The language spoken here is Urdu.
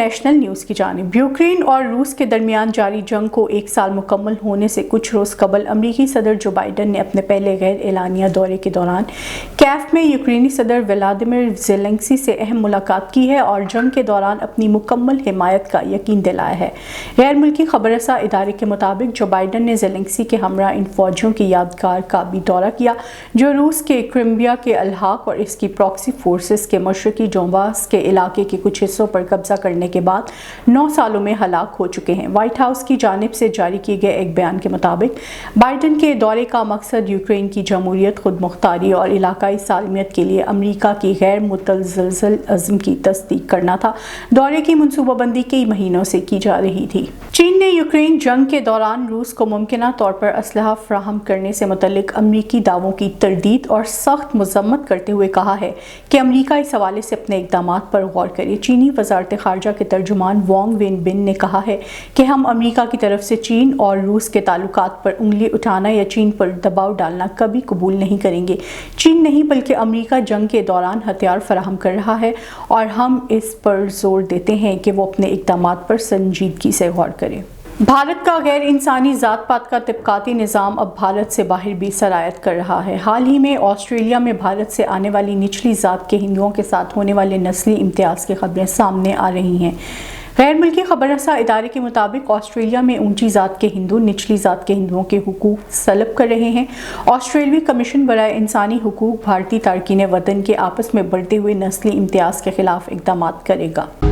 انٹرنیشنل نیوز کی جانب۔ یوکرین اور روس کے درمیان جاری جنگ کو ایک سال مکمل ہونے سے کچھ روز قبل امریکی صدر جو بائیڈن نے اپنے پہلے غیر اعلانیہ دورے کے دوران کیف میں یوکرینی صدر ولادیمیر زیلنسکی سے اہم ملاقات کی ہے اور جنگ کے دوران اپنی مکمل حمایت کا یقین دلایا ہے۔ غیر ملکی خبر رساں ادارے کے مطابق جو بائیڈن نے زیلنسکی کے ہمراہ ان فوجیوں کی یادگار کا بھی دورہ کیا جو روس کے کرائمیا کے الحاق اور اس کی پراکسی فورسز کے مشرقی ڈونباس کے علاقے کے کچھ حصوں پر قبضہ کرنے کے بعد 9 سالوں میں ہلاک ہو چکے ہیں۔ وائٹ ہاؤس کی جانب سے جاری کیے گئے ایک بیان کے مطابق بائیڈن کے دورے کا مقصد یوکرین کی جمہوریت، خود مختاری اور علاقائی سالمیت کے لیے امریکہ کی غیر متزلزل عزم کی تصدیق کرنا تھا۔ دورے کی منصوبہ بندی کئی مہینوں سے کی جا رہی تھی۔ چین نے یوکرین جنگ کے دوران روس کو ممکنہ طور پر اسلحہ فراہم کرنے سے متعلق امریکی دعووں کی تردید اور سخت مذمت کرتے ہوئے کہا ہے کہ امریکہ اس حوالے سے اپنے اقدامات پر غور کرے۔ چینی وزارت خارجہ کے ترجمان وانگ وین نے کہا ہے کہ ہم امریکہ کی طرف سے چین اور روس کے تعلقات پر انگلی اٹھانا یا چین پر دباؤ ڈالنا کبھی قبول نہیں کریں گے۔ چین نہیں بلکہ امریکہ جنگ کے دوران ہتھیار فراہم کر رہا ہے اور ہم اس پر زور دیتے ہیں کہ وہ اپنے اقدامات پر سنجیدگی سے غور کرے۔ بھارت کا غیر انسانی ذات پات کا طبقاتی نظام اب بھارت سے باہر بھی سرایت کر رہا ہے۔ حال ہی میں آسٹریلیا میں بھارت سے آنے والی نچلی ذات کے ہندوؤں کے ساتھ ہونے والے نسلی امتیاز کی خبریں سامنے آ رہی ہیں۔ غیر ملکی خبر رساں ادارے کے مطابق آسٹریلیا میں اونچی ذات کے ہندو نچلی ذات کے ہندوؤں کے حقوق سلب کر رہے ہیں۔ آسٹریلوی کمیشن برائے انسانی حقوق بھارتی تارکین وطن کے آپس میں بڑھتے ہوئے نسلی امتیاز کے خلاف اقدامات کرے گا۔